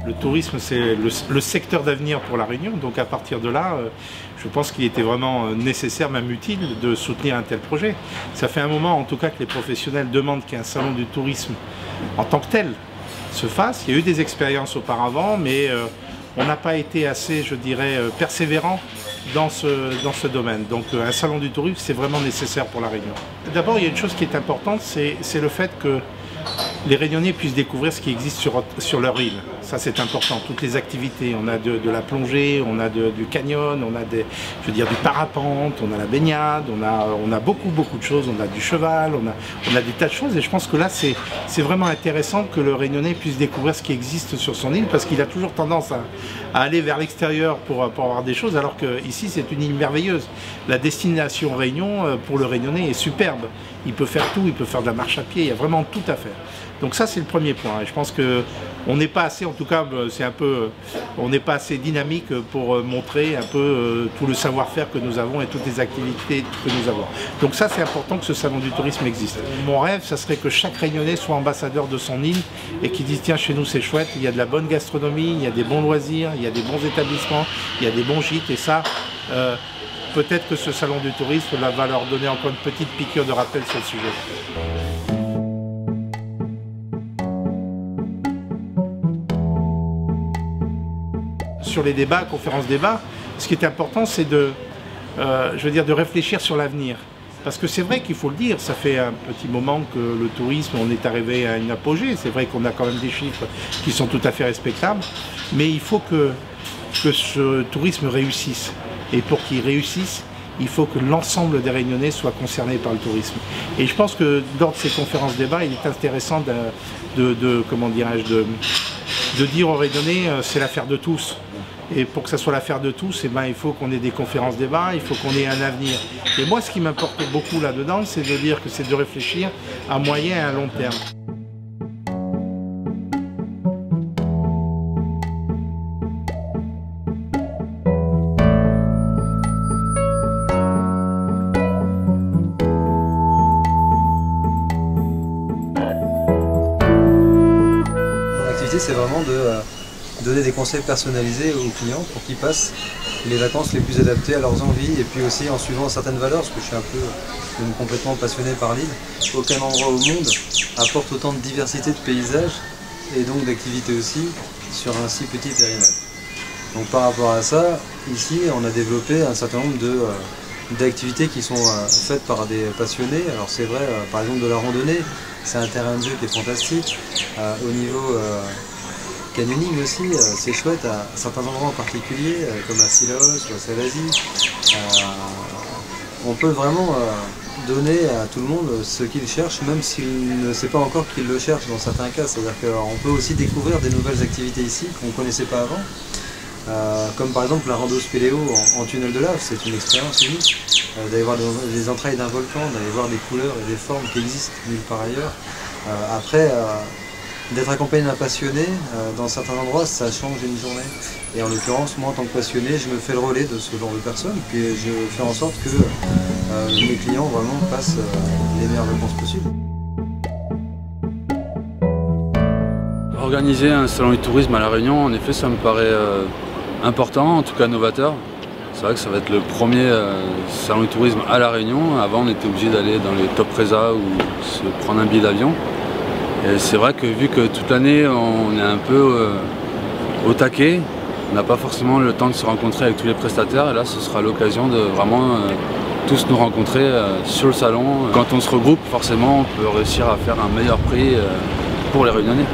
Le tourisme, c'est le secteur d'avenir pour La Réunion, donc à partir de là, je pense qu'il était vraiment nécessaire, même utile, de soutenir un tel projet. Ça fait un moment, en tout cas, que les professionnels demandent qu'un salon du tourisme, en tant que tel, se fasse. Il y a eu des expériences auparavant, mais on n'a pas été assez, je dirais, persévérant dans ce domaine. Donc un salon du tourisme, c'est vraiment nécessaire pour La Réunion. D'abord, il y a une chose qui est importante, c'est le fait que les Réunionnais puissent découvrir ce qui existe sur leur île. Ça, c'est important. Toutes les activités, on a de la plongée, on a du canyon, on a du parapente, on a la baignade, on a beaucoup de choses, on a du cheval, on a des tas de choses. Et je pense que là, c'est vraiment intéressant que le Réunionnais puisse découvrir ce qui existe sur son île, parce qu'il a toujours tendance à aller vers l'extérieur pour avoir des choses, alors qu'ici, c'est une île merveilleuse. La destination Réunion, pour le Réunionnais, est superbe. Il peut faire tout, il peut faire de la marche à pied, il y a vraiment tout à faire. Donc ça, c'est le premier point. Et je pense qu'on n'est pas assez, en tout cas, on n'est pas assez dynamique pour montrer un peu tout le savoir-faire que nous avons et toutes les activités que nous avons. Donc ça, c'est important que ce salon du tourisme existe. Mon rêve, ça serait que chaque Réunionnais soit ambassadeur de son île et qu'il dise, tiens, chez nous, c'est chouette, il y a de la bonne gastronomie, il y a des bons loisirs, il y a des bons établissements, il y a des bons gîtes, et ça, peut-être que ce salon du tourisme va leur donner encore une petite piqûre de rappel sur le sujet. Sur les débats, conférences débats, ce qui est important, c'est de réfléchir sur l'avenir. Parce que c'est vrai qu'il faut le dire, ça fait un petit moment que le tourisme, on est arrivé à une apogée. C'est vrai qu'on a quand même des chiffres qui sont tout à fait respectables, mais il faut que ce tourisme réussisse. Et pour qu'il réussisse, il faut que l'ensemble des Réunionnais soient concernés par le tourisme. Et je pense que lors de ces conférences débats, il est intéressant de dire aux Réunionnais, c'est l'affaire de tous. Et pour que ça soit l'affaire de tous, il faut qu'on ait des conférences débats, il faut qu'on ait un avenir. Et moi, ce qui m'importe beaucoup là-dedans, c'est de dire que c'est de réfléchir à moyen et à long terme. C'est vraiment de donner des conseils personnalisés aux clients pour qu'ils passent les vacances les plus adaptées à leurs envies, et puis aussi en suivant certaines valeurs, parce que je suis un peu complètement passionné par l'île. Aucun endroit au monde apporte autant de diversité de paysages et donc d'activités aussi sur un si petit périmètre. Donc par rapport à ça, ici on a développé un certain nombre d'activités qui sont faites par des passionnés. Alors c'est vrai, par exemple de la randonnée, c'est un terrain de jeu qui est fantastique. Au niveau canyoning aussi, c'est chouette à certains endroits en particulier, comme à Silos ou à Salazie. On peut vraiment donner à tout le monde ce qu'il cherche, même s'il ne sait pas encore qu'il le cherche dans certains cas. C'est-à-dire qu'on peut aussi découvrir des nouvelles activités ici qu'on ne connaissait pas avant. Comme par exemple la rando spéléo en tunnel de lave, c'est une expérience unique. D'aller voir les entrailles d'un volcan, d'aller voir des couleurs et des formes qui existent nulle part ailleurs. Après, d'être accompagné d'un passionné, dans certains endroits, ça change une journée. Et en l'occurrence, moi en tant que passionné, je me fais le relais de ce genre de personnes, puis je fais en sorte que mes clients vraiment passent les meilleures vacances possibles. Organiser un salon du tourisme à La Réunion, en effet, ça me paraît important, en tout cas novateur. C'est vrai que ça va être le premier salon du tourisme à La Réunion. Avant, on était obligé d'aller dans les Top Reza ou se prendre un billet d'avion. Et c'est vrai que vu que toute l'année, on est un peu au taquet, on n'a pas forcément le temps de se rencontrer avec tous les prestataires. Et là, ce sera l'occasion de vraiment tous nous rencontrer sur le salon. Quand on se regroupe, forcément, on peut réussir à faire un meilleur prix pour les Réunionnais.